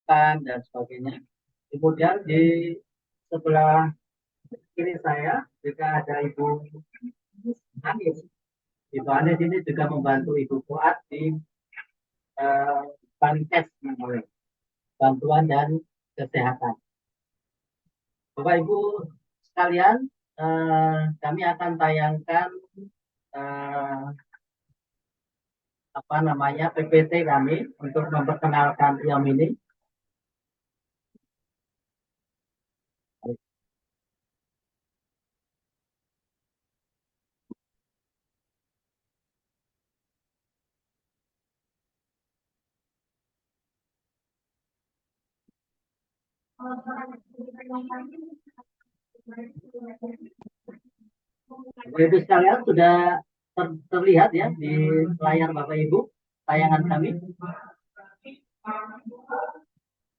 makan dan sebagainya. Kemudian di sebelah kiri saya juga ada Ibu Anis. Ibu Anis ini juga membantu Ibu Fuad di Bankes namanya, bantuan dan kesehatan. Bapak Ibu sekalian, kami akan tayangkan eh, apa namanya PPT kami untuk memperkenalkan IOM ini. Bapak Ibu sekalian sudah terlihat ya di layar Bapak Ibu tayangan kami.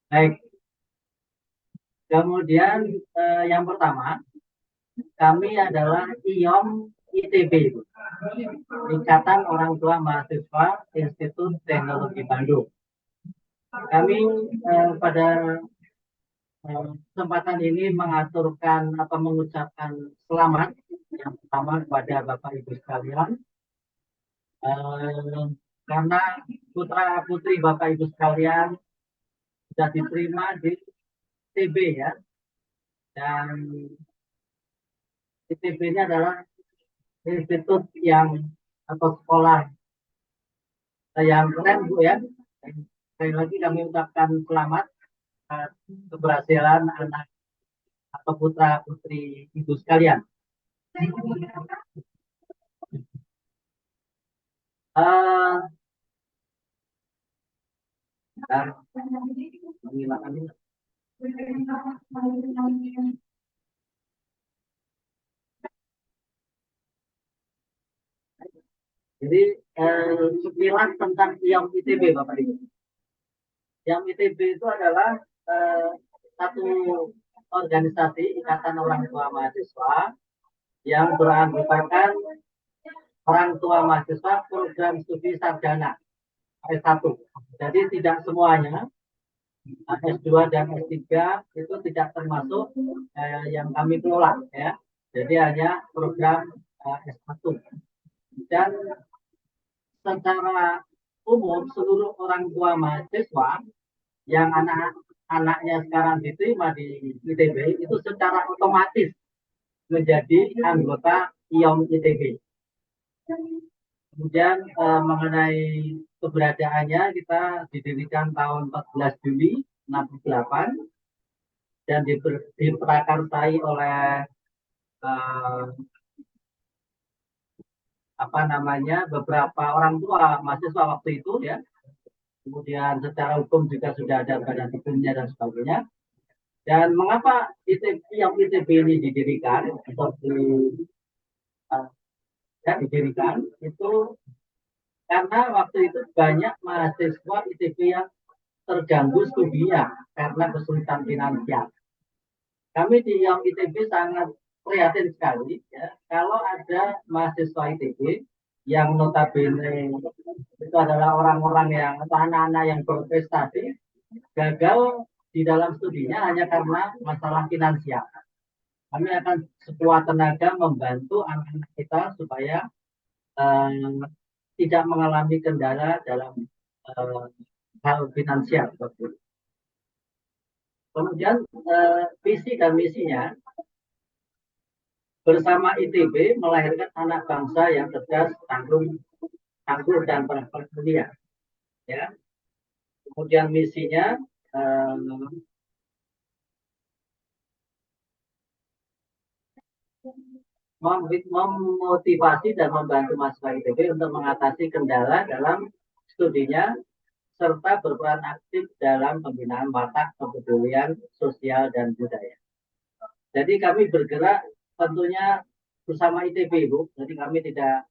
Baik, kemudian yang pertama kami adalah IOM ITB, Ikatan Orang Tua Mahasiswa Institut Teknologi Bandung. Kami pada kesempatan ini mengaturkan atau mengucapkan selamat yang pertama kepada Bapak Ibu sekalian, karena putra putri Bapak Ibu sekalian sudah diterima di ITB ya, dan ITB ini adalah institut yang atau sekolah yang keren Bu ya. Dan sekali lagi kami ucapkan selamat keberhasilan anak atau putra putri Ibu sekalian. Dan menghilangkan ini. Jadi sekilas tentang IOM ITB Bapak Ibu. IOM ITB itu adalah satu organisasi Ikatan Orang Tua Mahasiswa yang beranggotakan orang tua mahasiswa program studi sarjana S1. Jadi tidak semuanya S2 dan S3 itu tidak termasuk yang kami kelola ya. Jadi hanya program S1. Dan secara umum seluruh orang tua mahasiswa yang anak-anaknya sekarang diterima di ITB itu secara otomatis menjadi anggota IOM ITB. Kemudian mengenai keberadaannya kita didirikan tahun 14 Juli 68 dan diprakarsai oleh eh, apa namanya beberapa orang tua mahasiswa waktu itu ya. Kemudian secara hukum juga sudah ada badan hukumnya dan sebagainya. Dan mengapa yang ITB ini didirikan atau didirikan itu karena waktu itu banyak mahasiswa ITB yang terganggu studinya karena kesulitan finansial. Kami di yang ITB sangat prihatin sekali ya, kalau ada mahasiswa ITB yang notabene itu adalah orang-orang yang atau anak-anak yang berprestasi gagal di dalam studinya hanya karena masalah finansial. Kami akan sekuat tenaga membantu anak-anak kita supaya eh, tidak mengalami kendala dalam hal finansial. Kemudian visi dan misinya bersama ITB melahirkan anak bangsa yang cerdas, tangguh dan bermulia. Ya. Kemudian misinya memotivasi dan membantu mahasiswa ITB untuk mengatasi kendala dalam studinya serta berperan aktif dalam pembinaan watak kepedulian sosial dan budaya. Jadi kami bergerak tentunya bersama ITB, Bu. Jadi kami tidak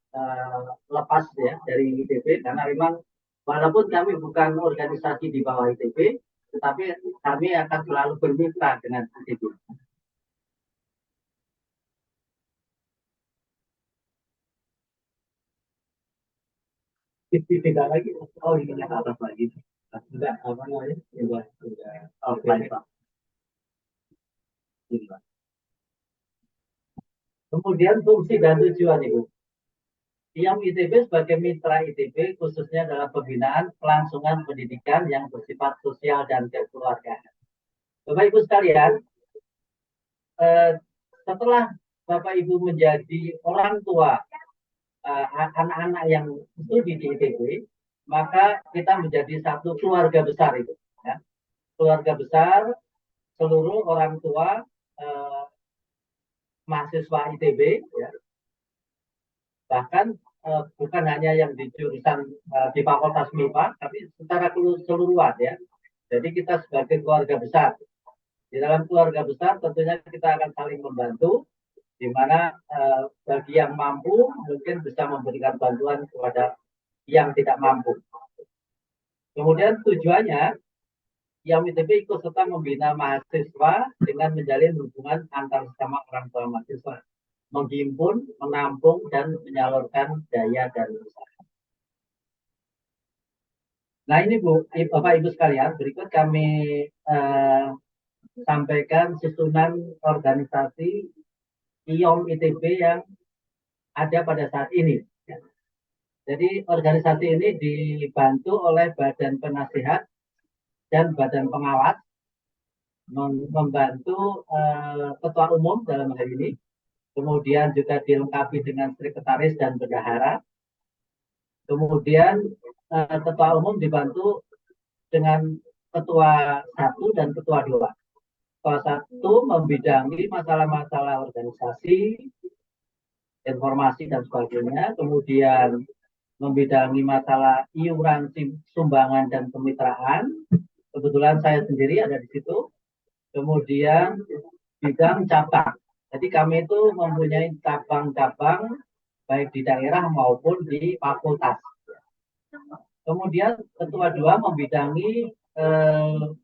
lepas ya dari ITB karena memang walaupun kami bukan organisasi di bawah ITB, tetapi kami akan selalu bermitra dengan ITB. Tidak lagi. Oh, ini atas lagi. Enggak, apa namanya? Enggak. Pak. Kemudian fungsi dan tujuan Ibu. IOM ITB sebagai mitra ITB khususnya dalam pembinaan kelangsungan pendidikan yang bersifat sosial dan kekeluargaan. Bapak Ibu sekalian, setelah Bapak Ibu menjadi orang tua anak-anak yang studi di ITB, maka kita menjadi satu keluarga besar itu. Ya. Keluarga besar seluruh orang tua mahasiswa ITB, ya. Bahkan bukan hanya yang di jurusan di Fakultas MIPA, tapi secara keseluruhan ya. Jadi kita sebagai keluarga besar. Di dalam keluarga besar tentunya kita akan saling membantu, di mana bagi yang mampu mungkin bisa memberikan bantuan kepada yang tidak mampu. Kemudian tujuannya, IOM ITB ikut serta membina mahasiswa dengan menjalin hubungan antar sesama orang tua mahasiswa, menghimpun, menampung, dan menyalurkan daya dan usaha. Nah ini Bapak Ibu sekalian, berikut kami sampaikan susunan organisasi IOM ITB yang ada pada saat ini. Jadi organisasi ini dibantu oleh Badan Penasihat dan Badan Pengawas, membantu Ketua Umum dalam hal ini, kemudian juga dilengkapi dengan sekretaris dan bendahara, kemudian Ketua Umum dibantu dengan Ketua 1 dan Ketua 2. Ketua 1 membidangi masalah-masalah organisasi, informasi dan sebagainya, kemudian membidangi masalah iuran sumbangan dan kemitraan. Kebetulan saya sendiri ada di situ. Kemudian bidang cabang. Jadi kami itu mempunyai cabang-cabang baik di daerah maupun di fakultas. Kemudian ketua 2 membidangi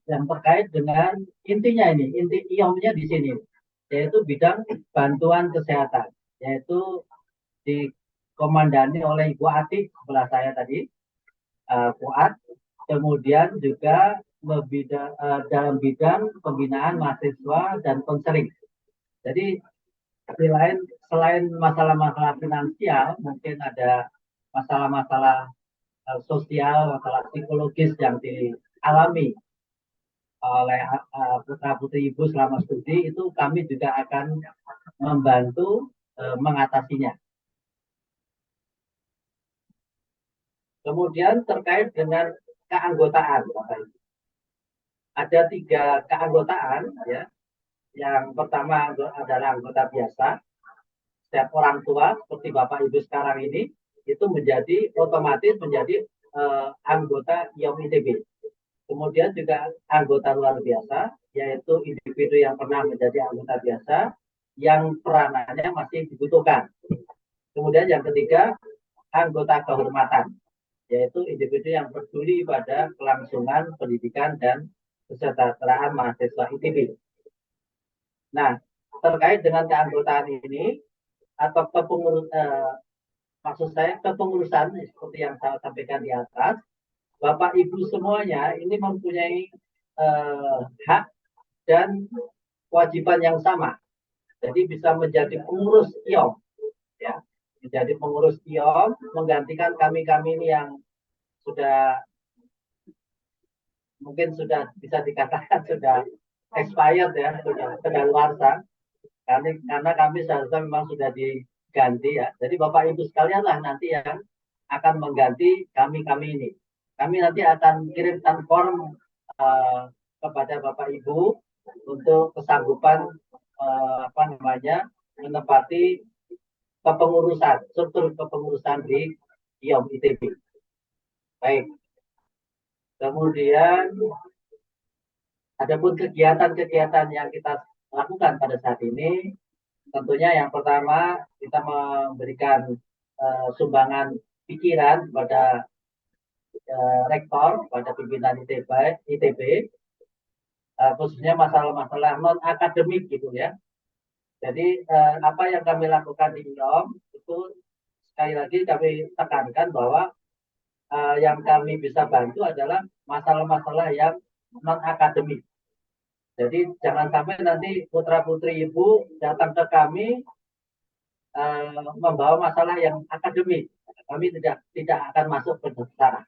yang terkait dengan intinya ini, inti IOM-nya di sini, yaitu bidang bantuan kesehatan, yaitu dikomandani oleh Ibu Atik sebelah saya tadi, Fuad. Kemudian juga dalam bidang pembinaan mahasiswa dan konseling. Jadi selain masalah-masalah finansial, mungkin ada masalah-masalah sosial, masalah psikologis yang dialami oleh putra-putri Ibu selama studi, itu kami juga akan membantu mengatasinya. Kemudian terkait dengan keanggotaan, Bapak Ibu. Ada 3 keanggotaan, ya. Yang pertama adalah anggota biasa. Setiap orang tua seperti Bapak Ibu sekarang ini itu otomatis menjadi anggota IOM ITB. Kemudian juga anggota luar biasa, yaitu individu yang pernah menjadi anggota biasa yang peranannya masih dibutuhkan. Kemudian yang ketiga, anggota kehormatan, yaitu individu yang peduli pada kelangsungan pendidikan dan kesejahteraan mahasiswa ITB. Nah, terkait dengan keanggotaan ini atau maksud saya kepengurusan seperti yang saya sampaikan di atas, Bapak Ibu semuanya ini mempunyai hak dan kewajiban yang sama. Jadi bisa menjadi pengurus IOM, ya, menjadi pengurus IOM, menggantikan kami ini yang sudah mungkin sudah bisa dikatakan sudah expired ya, sudah kedaluarsa. Karena kami seharusnya memang sudah diganti ya. Jadi Bapak Ibu sekalian lah nanti yang akan mengganti kami ini. Kami nanti akan kirimkan form kepada Bapak Ibu untuk kesanggupan menempati struktur kepengurusan di IOM ITB. Baik. Kemudian adapun kegiatan-kegiatan yang kita lakukan pada saat ini, tentunya yang pertama kita memberikan sumbangan pikiran pada rektor, pada pimpinan ITB, khususnya masalah-masalah non akademik gitu ya. Jadi apa yang kami lakukan di IOM itu sekali lagi kami tekankan bahwa yang kami bisa bantu adalah masalah-masalah yang non akademik. Jadi jangan sampai nanti putra-putri ibu datang ke kami membawa masalah yang akademik. Kami tidak akan masuk ke sana.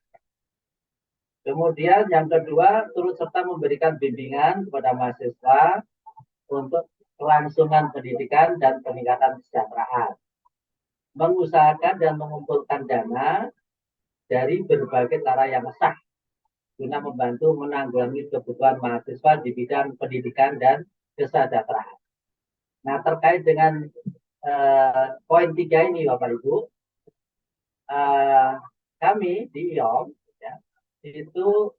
Kemudian yang kedua, turut serta memberikan bimbingan kepada mahasiswa untuk kelangsungan pendidikan dan peningkatan kesejahteraan. Mengusahakan dan mengumpulkan dana dari berbagai cara yang sah guna membantu menanggulangi kebutuhan mahasiswa di bidang pendidikan dan kesejahteraan. Nah, terkait dengan poin 3 ini, Bapak Ibu, kami di IOM ya, itu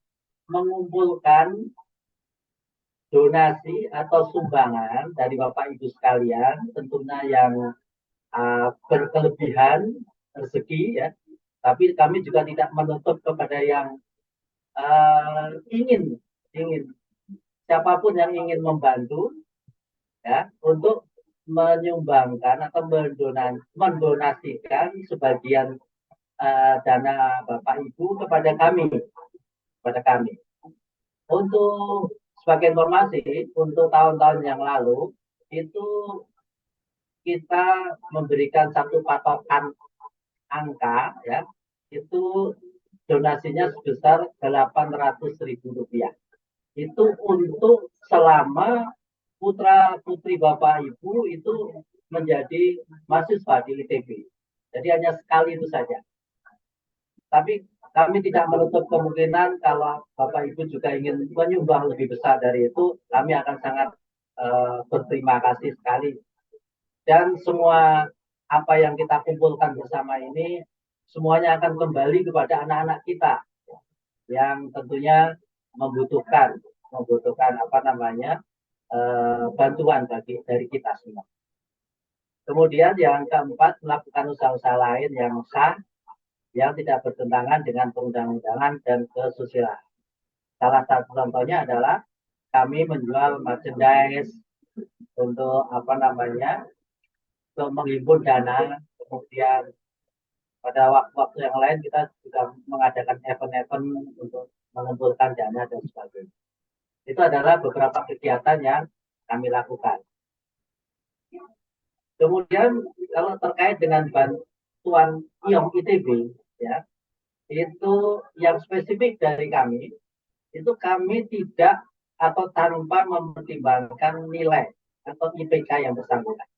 mengumpulkan donasi atau sumbangan dari Bapak Ibu sekalian, tentunya yang berkelebihan rezeki ya, tapi kami juga tidak menutup kepada yang ingin siapapun yang ingin membantu ya untuk menyumbangkan atau mendonasikan sebagian dana Bapak Ibu kepada kami. Untuk sebagai informasi, untuk tahun-tahun yang lalu itu kita memberikan satu patokan angka ya, itu donasinya sebesar Rp800.000. Itu untuk selama putra putri Bapak Ibu itu menjadi mahasiswa di ITB. Jadi hanya sekali itu saja. Tapi kami tidak menutup kemungkinan kalau Bapak Ibu juga ingin menyumbang lebih besar dari itu, kami akan sangat berterima kasih sekali. Dan semua apa yang kita kumpulkan bersama ini semuanya akan kembali kepada anak-anak kita yang tentunya membutuhkan apa namanya bantuan dari kita semua. Kemudian yang keempat, melakukan usaha-usaha lain yang sah yang tidak bertentangan dengan perundang-undangan dan kesusilaan. Salah satu contohnya adalah kami menjual merchandise untuk apa namanya, untuk menghimpun dana. Kemudian pada waktu-waktu yang lain kita juga mengadakan event-event untuk mengumpulkan dana dan sebagainya. Itu adalah beberapa kegiatan yang kami lakukan. Kemudian kalau terkait dengan bantuan IOM ITB, ya, itu yang spesifik dari kami, itu kami tidak atau tanpa mempertimbangkan nilai atau IPK yang bersangkutan.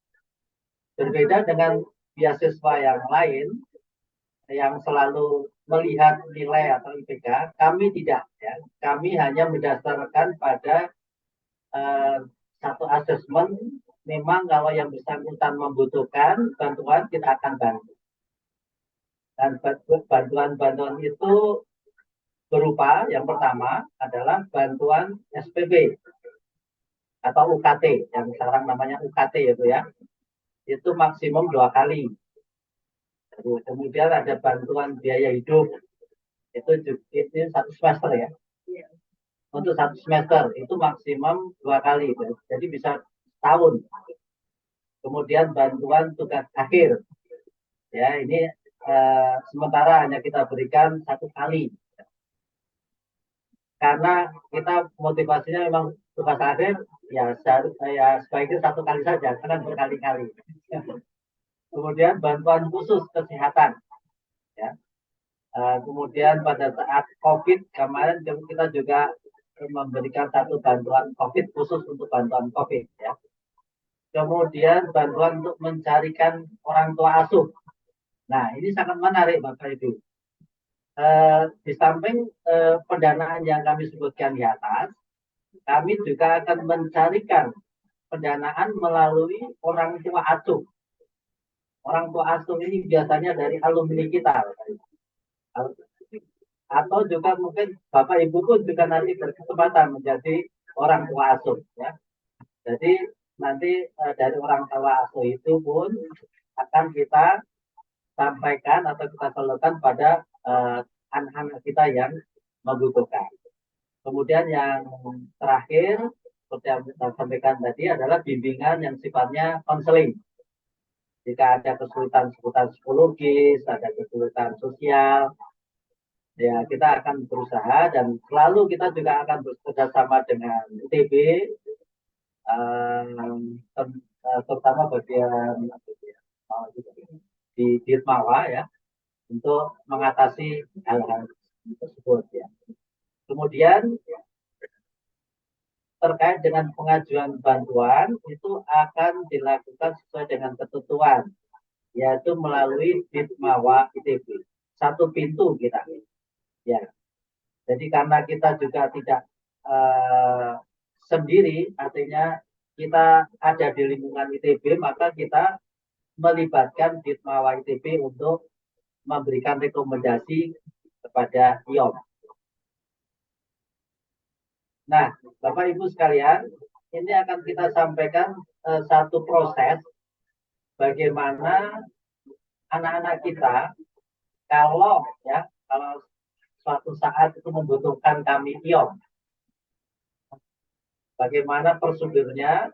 Berbeda dengan beasiswa yang lain yang selalu melihat nilai atau IPK, kami tidak. Ya. Kami hanya berdasarkan pada satu asesmen. Memang kalau yang bersangkutan membutuhkan bantuan, kita akan bantu. Dan bantuan-bantuan itu berupa yang pertama adalah bantuan SPP atau UKT yang sekarang namanya UKT itu ya, itu maksimum 2 kali. Kemudian ada bantuan biaya hidup itu 1 semester ya, untuk 1 semester itu maksimum 2 kali, jadi bisa tahun. Kemudian bantuan tugas akhir ya, ini sementara hanya kita berikan 1 kali. Karena kita motivasinya memang tugas akhir ya sebaiknya 1 kali saja, jangan berkali-kali. Kemudian bantuan khusus kesehatan ya. Kemudian pada saat COVID kemarin kita juga memberikan 1 bantuan COVID khusus untuk bantuan COVID ya. Kemudian bantuan untuk mencarikan orang tua asuh. Nah, ini sangat menarik Bapak Ibu. Di samping pendanaan yang kami sebutkan di atas, kami juga akan mencarikan pendanaan melalui orang tua asuh. Orang tua asuh ini biasanya dari alumni kita. Atau juga mungkin Bapak Ibu pun juga nanti berkesempatan menjadi orang tua asuh. Ya. Jadi nanti dari orang tua asuh itu pun akan kita sampaikan atau kita salurkan pada anak-anak kita yang membutuhkan. Kemudian yang terakhir, seperti yang kita sampaikan tadi, adalah bimbingan yang sifatnya konseling. Jika ada kesulitan seputar psikologis, ada kesulitan sosial, Ya, kita akan berusaha dan selalu kita juga akan bekerja sama dengan ITB, terutama bagian di Ditmawa ya, untuk mengatasi hal-hal tersebut ya. Kemudian terkait dengan pengajuan bantuan itu akan dilakukan sesuai dengan ketentuan, yaitu melalui Ditmawa ITB. Satu pintu kita. Ya. Jadi karena kita juga tidak sendiri, artinya kita ada di lingkungan ITB, maka kita melibatkan Ditmawa ITB untuk memberikan rekomendasi kepada IOM. Nah, Bapak Ibu sekalian, ini akan kita sampaikan satu proses bagaimana anak-anak kita kalau suatu saat itu membutuhkan kami IOM. Bagaimana prosedurnya?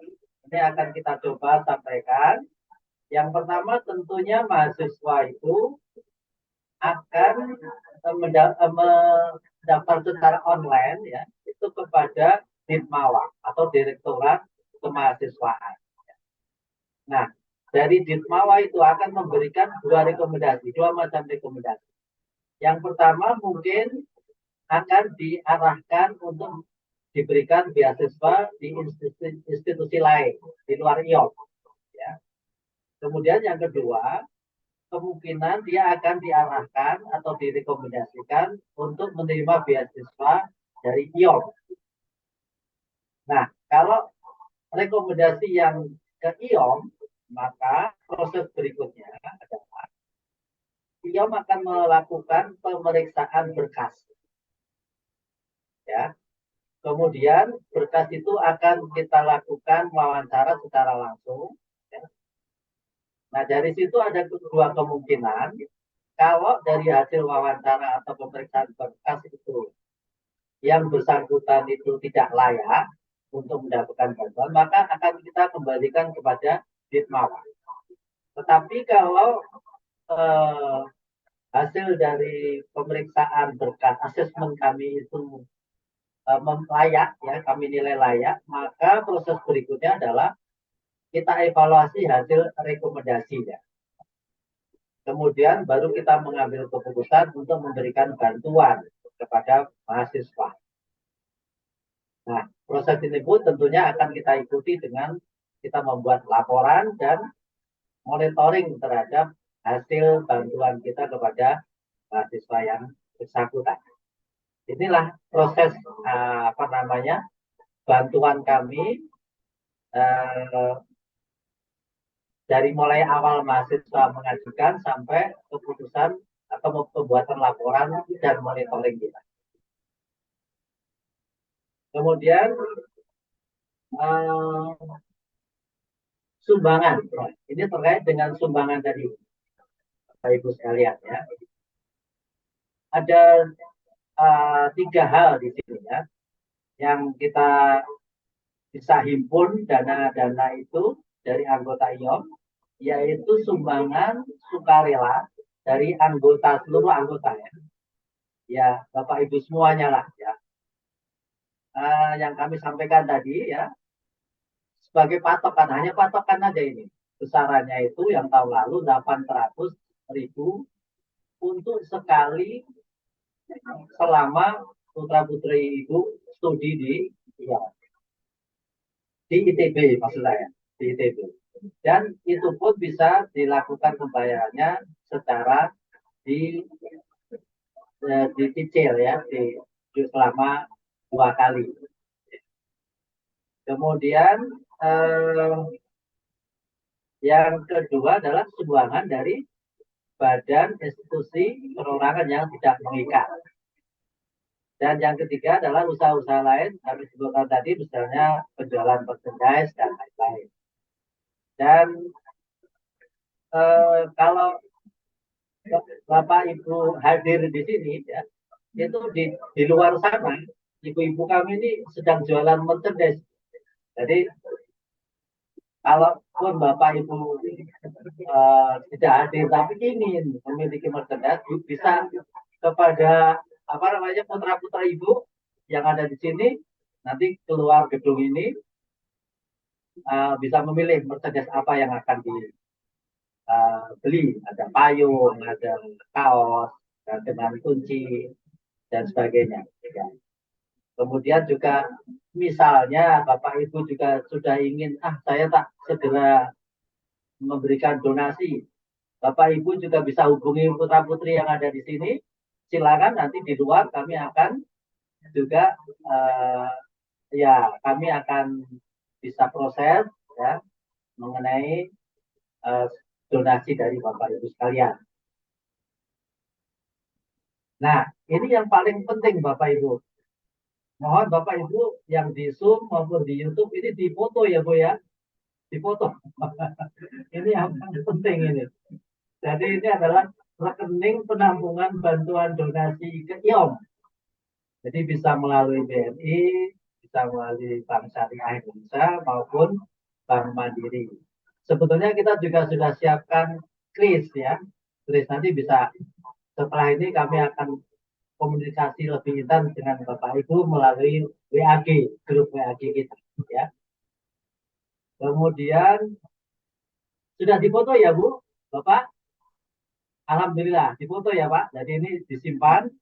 Ini akan kita coba sampaikan. Yang pertama tentunya mahasiswa itu akan mendaftar secara online ya itu kepada Ditmawa atau Direktorat Kemahasiswaan. Nah, dari Ditmawa itu akan memberikan dua macam rekomendasi. Yang pertama mungkin akan diarahkan untuk diberikan beasiswa di institusi lain di luar IOM. Ya. Kemudian yang kedua, kemungkinan dia akan diarahkan atau direkomendasikan untuk menerima beasiswa dari IOM. Nah, kalau rekomendasi yang ke IOM, maka proses berikutnya adalah IOM akan melakukan pemeriksaan berkas. Ya. Kemudian berkas itu akan kita lakukan wawancara secara langsung. Ya. Nah, dari situ ada dua kemungkinan. Kalau dari hasil wawancara atau pemeriksaan berkas itu yang bersangkutan itu tidak layak untuk mendapatkan bantuan, maka akan kita kembalikan kepada Ditmawa. Tetapi kalau hasil dari pemeriksaan berkas asesmen kami itu layak, ya kami nilai layak, maka proses berikutnya adalah kita evaluasi hasil rekomendasinya. Kemudian baru kita mengambil keputusan untuk memberikan bantuan kepada mahasiswa. Nah, proses ini pun tentunya akan kita ikuti dengan kita membuat laporan dan monitoring terhadap hasil bantuan kita kepada mahasiswa yang bersangkutan. Inilah proses bantuan kami dari mulai awal mahasiswa mengajukan sampai keputusan atau pembuatan laporan dan monitoring kita. Kemudian sumbangan, ini terkait dengan sumbangan tadi, Bapak Ibu sekalian ya. Ada 3 hal di sini ya, yang kita bisa himpun dana-dana itu dari anggota IOM, yaitu sumbangan sukarela dari seluruh anggota ya. Ya, Bapak Ibu semuanya lah ya. Yang kami sampaikan tadi ya, sebagai patokan, hanya patokan aja ini. Besarannya itu yang tahun lalu 800.000 untuk sekali selama putra-putri Ibu studi di ITB maksud saya, di ITB. Dan itu pun bisa dilakukan pembayarannya secara dicicil ya, selama 2 kali. Kemudian yang kedua adalah sumbangan dari badan institusi perorangan yang tidak mengikat. Dan yang ketiga adalah usaha-usaha lain, kami sebutkan tadi misalnya penjualan merchandise dan lain-lain. Dan kalau Bapak Ibu hadir di sini ya, itu di luar sana ibu-ibu kami ini sedang jualan merchandise. Jadi kalaupun Bapak Ibu tidak hadir tapi ingin memiliki merchandise, bisa kepada apa namanya putra-putra ibu yang ada di sini nanti keluar gedung ini bisa memilih merchandise apa yang akan dibeli. Ada payung, ada kaos, dengan kunci dan sebagainya. Ya. Kemudian juga misalnya Bapak Ibu juga sudah ingin, saya tak segera memberikan donasi. Bapak Ibu juga bisa hubungi putra-putri yang ada di sini. Silakan nanti di luar kami akan juga kami akan bisa proses ya mengenai donasi dari Bapak Ibu sekalian. Nah, ini yang paling penting Bapak Ibu. Mohon Bapak Ibu yang di Zoom maupun di YouTube ini difoto ya Bu ya. Difoto. Ini yang paling penting ini. Jadi ini adalah rekening penampungan bantuan donasi ke IOM. Jadi bisa melalui BNI, bisa melalui Bank Syariah Indonesia maupun Bank Mandiri. Sebetulnya kita juga sudah siapkan kris ya. Kris nanti bisa setelah ini kami akan komunikasi lebih intens dengan Bapak Ibu melalui WAG, grup WAG kita ya. Kemudian sudah difoto ya Bu, Bapak? Alhamdulillah difoto ya Pak. Jadi ini disimpan.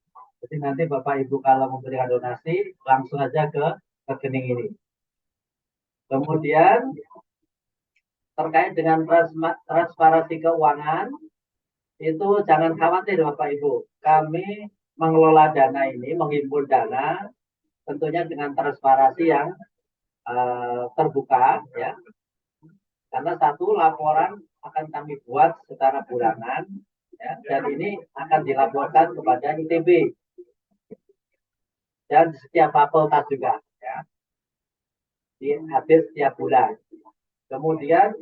Jadi nanti Bapak Ibu kalau memberikan donasi langsung aja ke rekening ini. Kemudian terkait dengan transparansi keuangan itu jangan khawatir Bapak Ibu. Kami mengelola dana ini, menghimpun dana tentunya dengan transparansi yang terbuka ya. Karena satu laporan akan kami buat secara bulanan ya, dan ini akan dilaporkan kepada ITB dan setiap fakultas juga ya. Di habis setiap bulan. Kemudian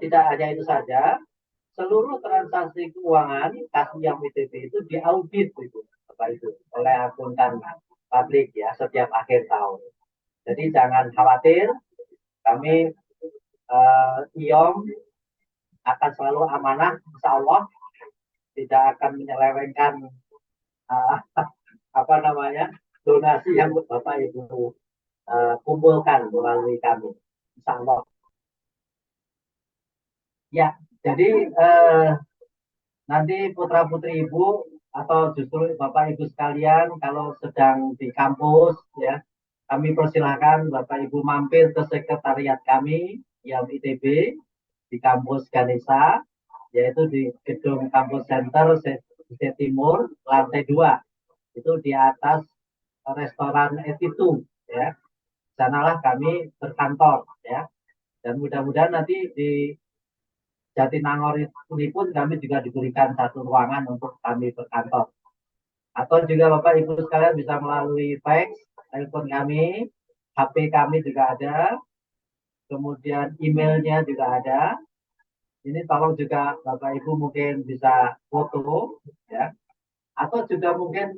tidak hanya itu saja, seluruh transaksi keuangan yang ITB itu diaudit itu, Bapak Ibu, oleh akuntan publik ya setiap akhir tahun. Jadi jangan khawatir, kami IOM akan selalu amanah, insya Allah tidak akan menyelewengkan apa namanya donasi yang Bapak Ibu kumpulkan melalui kami, insya Allah. Ya, jadi nanti putra putri ibu atau justru Bapak Ibu sekalian kalau sedang di kampus ya, kami persilahkan Bapak Ibu mampir ke sekretariat kami yang ITB di kampus Ganesha, yaitu di gedung kampus center Timur lantai 2. Itu di atas restoran Etitu ya. Sanalah kami berkantor ya. Dan mudah-mudahan nanti di Jatinangor ini pun kami juga diberikan satu ruangan untuk kami berkantor. Atau juga Bapak Ibu sekalian bisa melalui fax, telepon kami, HP kami juga ada, kemudian emailnya juga ada. Ini tolong juga Bapak Ibu mungkin bisa foto, ya. Atau juga mungkin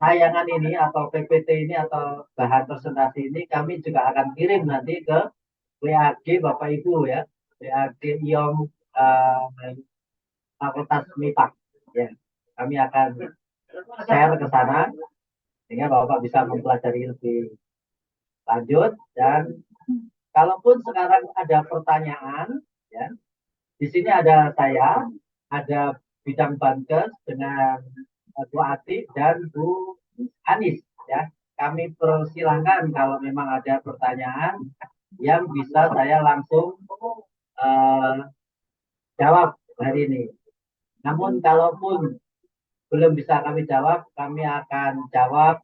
tayangan ini atau PPT ini atau bahan presentasi ini kami juga akan kirim nanti ke WAG Bapak Ibu ya, WAG IOM Fakultas MIPAK. Ya, kami akan share ke sana sehingga Bapak bisa mempelajari lebih lanjut dan kalaupun sekarang ada pertanyaan ya, di sini ada saya, ada bidang Bankes dengan Bu Ati dan Bu Anis ya. Kami persilahkan kalau memang ada pertanyaan yang bisa saya langsung jawab hari ini. Namun kalaupun belum bisa kami jawab, kami akan jawab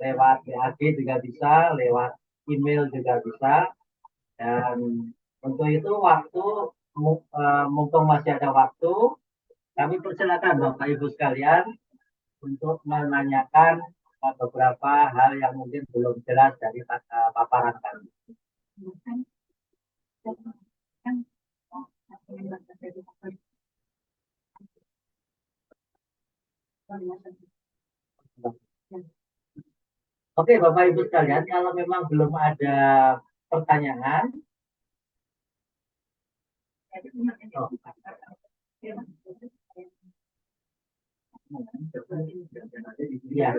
lewat WAG juga bisa, lewat email juga bisa. Dan untuk itu waktu mumpung masih ada waktu, kami persilakan Bapak Ibu sekalian untuk menanyakan beberapa hal yang mungkin belum jelas dari paparan kami. Oke, Bapak Ibu sekalian, kalau memang belum ada pertanyaan, Ya,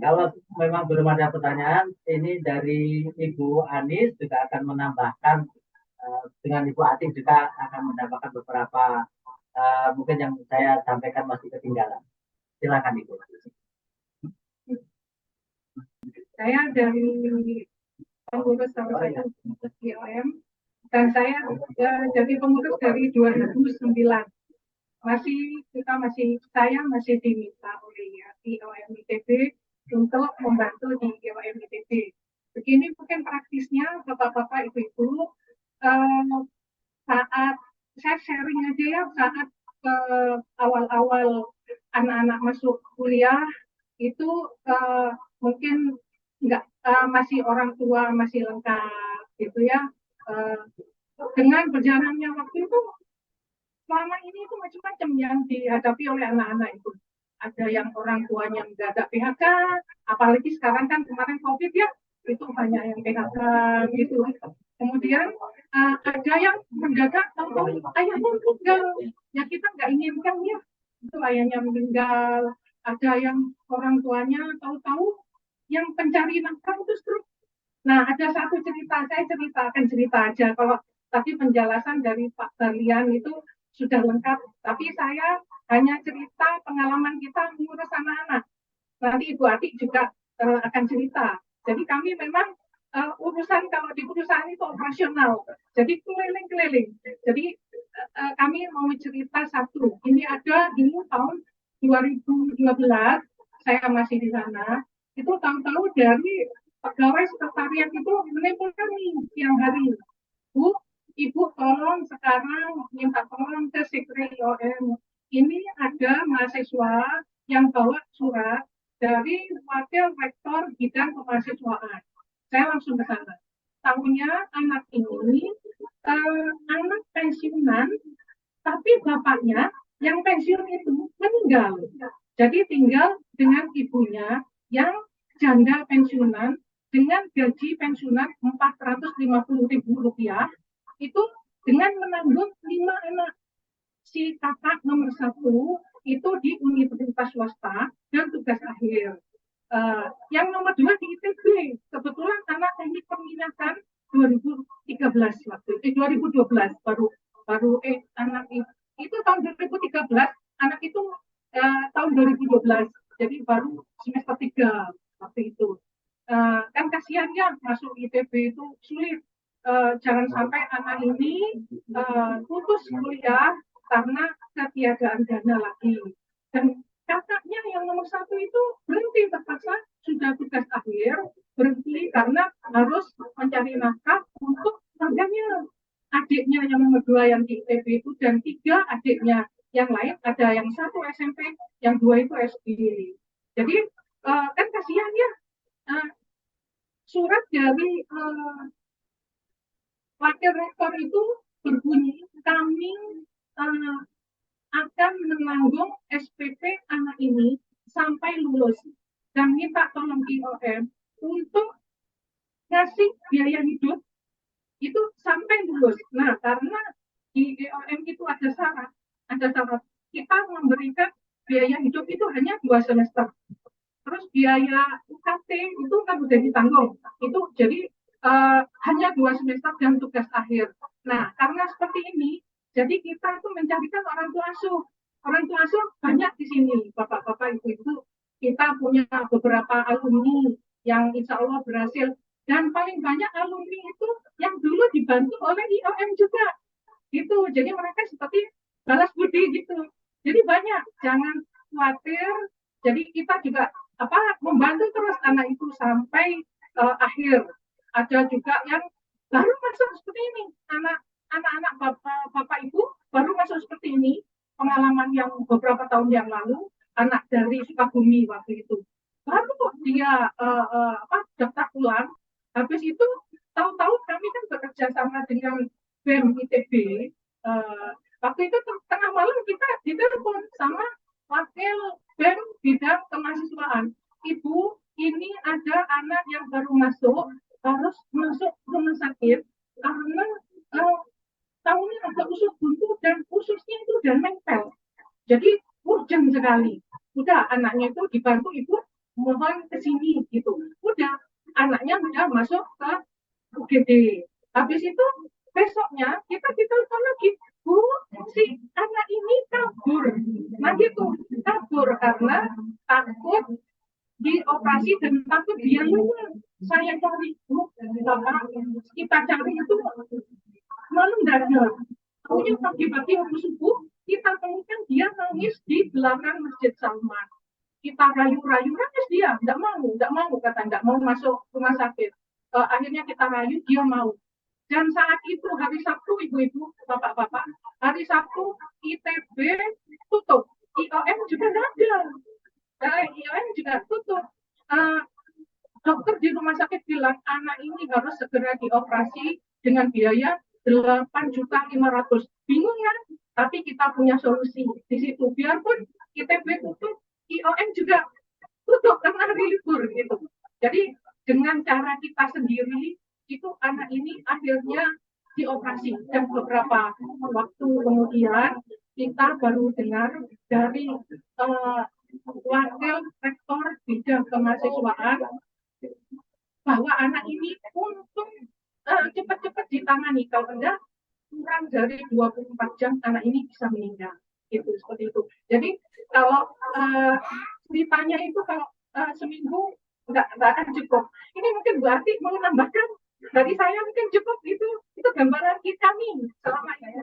kalau memang belum ada pertanyaan, ini dari Ibu Anis juga akan menambahkan, dengan Ibu Atik juga akan mendapatkan beberapa mungkin yang saya sampaikan masih ketinggalan. Silakan Ibu. Saya dari pengurus salah satu IOM dan saya jadi pengurus dari 2009. Saya masih diminta oleh IOM ITB untuk membantu di IOM ITB. Begini mungkin praktisnya Bapak-bapak Ibu-ibu, saat saya sharing aja ya, saat awal-awal anak-anak masuk kuliah itu mungkin nggak masih orang tua masih lengkap gitu ya. Dengan berjalannya waktu itu selama ini itu macam-macam yang dihadapi oleh anak-anak itu. Ada yang orang tuanya mendadak PHK, apalagi sekarang kan kemarin COVID ya, itu banyak yang PHK gitu. Kemudian ada yang mendadak tahu-tahu ayahnya meninggal, ya kita nggak inginkan ya, itu ayahnya meninggal. Ada yang orang tuanya tahu-tahu yang pencari nafkah itu stroke. Nah, ada satu cerita, saya ceritakan cerita aja. Kalau tadi penjelasan dari Pak Berlian itu sudah lengkap, tapi saya hanya cerita pengalaman kita mengurus anak-anak. Nanti Ibu Atik juga akan cerita. Jadi kami memang urusan kalau di perusahaan itu operasional, jadi keliling-keliling. Jadi kami mau cerita satu. Ini ada dulu tahun 2012, saya masih di sana. Itu tahu-tahu dari pegawai sekretariat itu menelpon kami siang hari. Bu, Ibu tolong sekarang minta tolong ke Sekre IOM. Ini ada mahasiswa yang bawa surat dari Wakil Rektor Bidang Kemahasiswaan. Saya langsung ke sana. Tahunya anak ini anak pensiunan, tapi bapaknya yang pensiun itu meninggal. Jadi tinggal dengan ibunya yang janda pensiunan dengan gaji pensiunan Rp450.000 itu dengan menanggung 5 anak. Si kakak nomor 1 itu di universitas swasta dan tugas akhir. Yang nomor 2 di ITB, kebetulan anak teknik perminyakan 2013 waktu 2012 baru anak itu tahun 2013, anak itu tahun 2012, jadi baru semester 3 waktu itu. Kan kasihan ya masuk ITB itu sulit. Jangan sampai anak ini putus kuliah karena ketiadaan dana lagi. Dan kakaknya yang nomor 1 itu berhenti terpaksa, sudah tugas akhir berhenti karena harus mencari nafkah untuk keluarganya. Adiknya yang nomor 2 yang di ITB itu dan 3 adiknya yang lain, ada yang 1 SMP, yang 2 itu SD. Jadi kan kasihan ya. Surat dari Wakil Rektor itu berbunyi, kami akan menanggung SPP anak ini sampai lulus dan minta tolong IOM untuk ngasih biaya hidup itu sampai lulus. Nah, karena di IOM itu ada syarat kita memberikan biaya hidup itu hanya 2 semester. Terus biaya UKT itu kan sudah ditanggung. Itu jadi hanya 2 semester dan tugas akhir. Nah, karena seperti ini, jadi kita itu mencarikan orang tua asuh. Orang tua asuh banyak di sini, bapak-bapak, ibu-ibu. Kita punya beberapa alumni yang insya Allah berhasil. Dan paling banyak alumni itu yang dulu dibantu oleh IOM juga. Gitu. Jadi mereka seperti balas budi gitu. Jadi banyak, jangan khawatir. Jadi kita juga membantu terus anak itu sampai akhir. Ada juga yang baru masuk seperti ini, anak-anak bapak ibu baru masuk seperti ini, pengalaman yang beberapa tahun yang lalu, anak dari Sukabumi waktu itu baru dia daftar ulang. Habis itu tahu-tahu kami kan bekerja sama dengan BEM ITB. Waktu itu tengah malam kita ditelepon sama wakil BEM bidang kemahasiswaan. Ibu, ini ada anak yang baru masuk, harus masuk rumah sakit karena tahunnya agak usus buntu dan ususnya itu udah nempel. Jadi urgent sekali. udah anaknya itu dibantu ibu mohon ke sini gitu. Udah anaknya udah masuk ke UGD. Habis itu besoknya kita ditelepon lagi, Bu, si anak ini kabur. Nah gitu, kabur karena takut dioperasi dan takut dia meninggal. Saya cari, Bu, Bapak, kita cari itu malam dada. Kemudian pagi-pagi waktu subuh, kita temukan dia nangis di belakang Masjid Salman. Kita rayu-rayu, nangis dia, nggak mau, kata nggak mau masuk rumah sakit. Akhirnya kita rayu, dia mau. Dan saat itu hari Sabtu, ibu-ibu, bapak-bapak, hari Sabtu ITB tutup, IOM juga nggak ada. IOM juga tutup. Dokter di rumah sakit bilang anak ini harus segera dioperasi dengan biaya 8.500.000. Bingung kan? Tapi kita punya solusi di situ. Biarpun ITB tutup, IOM juga tutup karena hari libur gitu. Jadi dengan cara kita sendiri itu anak ini akhirnya dioperasi dan beberapa waktu kemudian kita baru dengar dari wakil rektor bidang kemahasiswaan bahwa anak ini untuk cepat-cepat ditangani, kalau enggak kurang dari 24 jam anak ini bisa meninggal. Itu seperti itu. Jadi kalau ceritanya itu kalau seminggu enggak akan cukup. Ini mungkin Bu Ati mau menambahkan dari saya mungkin cukup itu gambaran kita nih selama ini.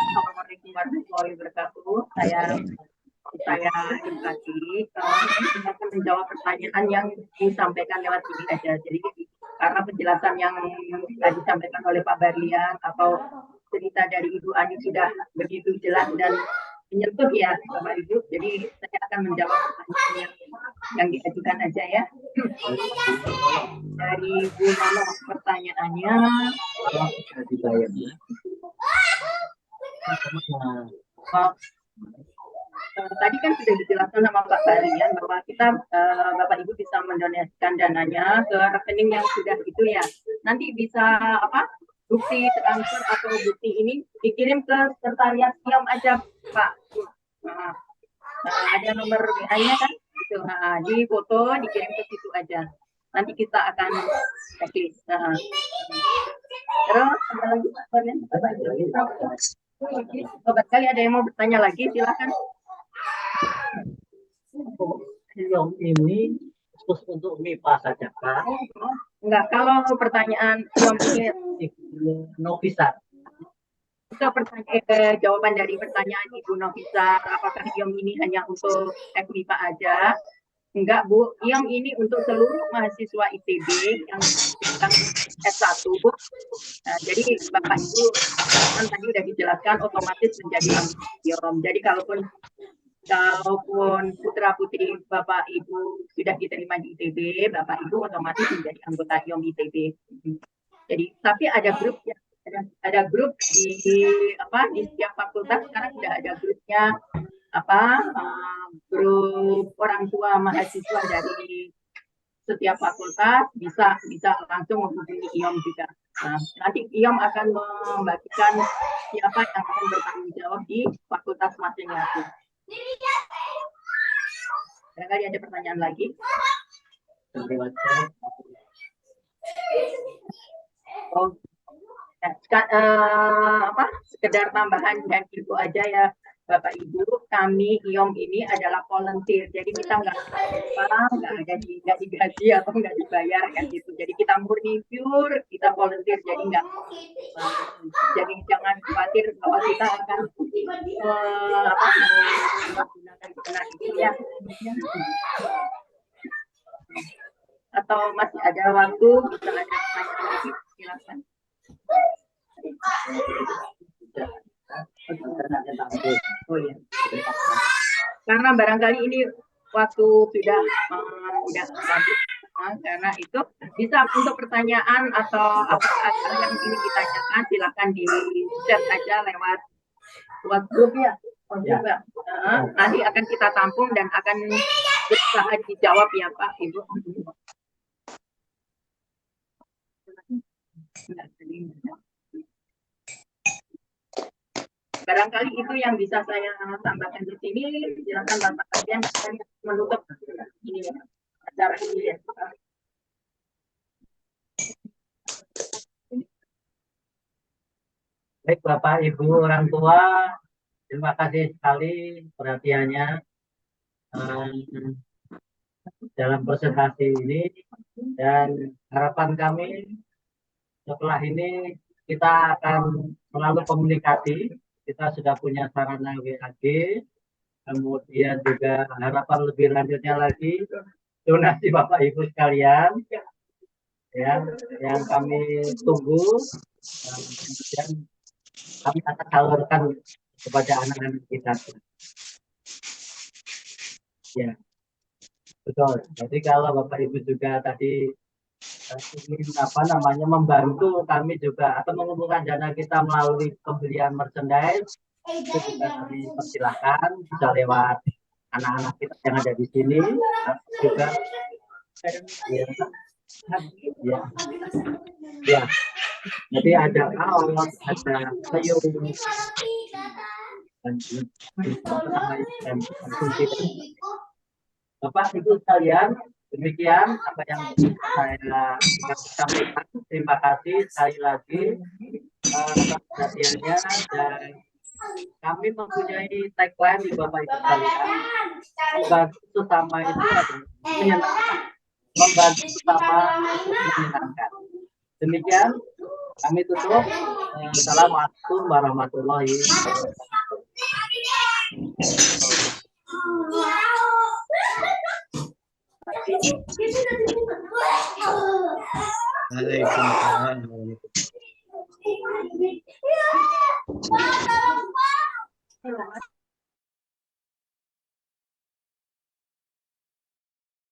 Assalamualaikum warahmatullahi wabarakatuh. Saya Imkati. Saya akan menjawab pertanyaan yang disampaikan lewat ini aja. Jadi karena penjelasan yang tadi disampaikan oleh Pak Barlian atau cerita dari Ibu Ani sudah begitu jelas dan menyentuh ya Bapak Ibu. Jadi saya akan menjawab pertanyaan yang diajukan aja ya. Dari Bu Nono pertanyaannya. Tadi kan sudah dijelaskan sama Pak Barlian bahwa kita Bapak Ibu bisa mendonasikan dananya ke rekening yang sudah itu ya. Nanti bisa bukti transfer atau bukti ini dikirim ke sekretariat IOM aja Pak. Ada nomor WA-nya kan? Itu. Di foto dikirim ke situ aja. Nanti kita akan checklist. Terus ada lagi Pak Barlian? Sobat kali ada yang mau bertanya lagi, silakan. IOM ini khusus untuk MIPA saja Pak? Enggak, kalau pertanyaan IOM ini Novisa. Itu jawaban dari pertanyaan Ibu Novisa, apakah IOM ini hanya untuk FMIPA aja? Enggak Bu, IOM ini untuk seluruh mahasiswa ITB yang S1. Jadi Bapak Ibu kan tadi sudah dijelaskan otomatis menjadi IOM. Jadi kalaupun putra putri Bapak Ibu sudah diterima di ITB, Bapak Ibu otomatis menjadi anggota IOM ITB. Jadi tapi ada grup ya, ada grup di setiap fakultas sekarang sudah ada grupnya grup orang tua mahasiswa dari setiap fakultas bisa langsung menghubungi IOM juga. Nah, nanti IOM akan membagikan siapa yang akan bertanggung jawab di fakultas masing-masing. Barangkali ada pertanyaan lagi? Oh, sekedar tambahan dan info aja ya Bapak Ibu, kami IOM ini adalah volunteer, jadi kita nggak digaji atau nggak dibayar kan gitu. Jadi kita murni pure, kita volunteer, jadi jadi jangan khawatir bahwa kita akan menggunakan dana itu ya. Atau masih ada waktu, bisa ada pertanyaan lagi, silakan. Oh ya. Karena barangkali ini waktu sudah habis, karena itu bisa untuk pertanyaan atau apa yang ingin ditanyakan silakan di chat aja lewat buat grup ya. Oh, Ya. juga. Nanti akan kita tampung dan akan berusaha dijawab ya Pak Ibu. Barangkali itu yang bisa saya tambahkan di sini. Silakan Bapak Adian menutup ini ya, acara ini ya. Baik Bapak Ibu orang tua, terima kasih sekali perhatiannya dalam presentasi ini, dan harapan kami setelah ini kita akan selalu komunikasi. Kita sudah punya sarana WAG, kemudian juga harapan lebih lanjutnya lagi donasi Bapak Ibu sekalian ya, yang kami tunggu, kemudian kami akan salurkan kepada anak-anak kita. Ya, betul. Jadi kalau Bapak Ibu juga tadi ingin membantu kami juga atau mengumpulkan dana kita melalui pembelian merchandise, itu juga kami persilahkan, bisa lewat anak-anak kita yang ada di sini juga. Ya, ya. Jadi ada kaos, ada payung, dan Bapak Ibu sekalian, demikian apa yang saya sampaikan. Terima kasih sekali lagi atas perhatiannya, dan kami mempunyai tagline di Bapak Ibu sekalian, membantu sesama itu adalah menyenangkan, membantu sesama itu menyenangkan. Demikian kami tutup. Assalamualaikum warahmatullahi wabarakatuh. Waalaikumsalam.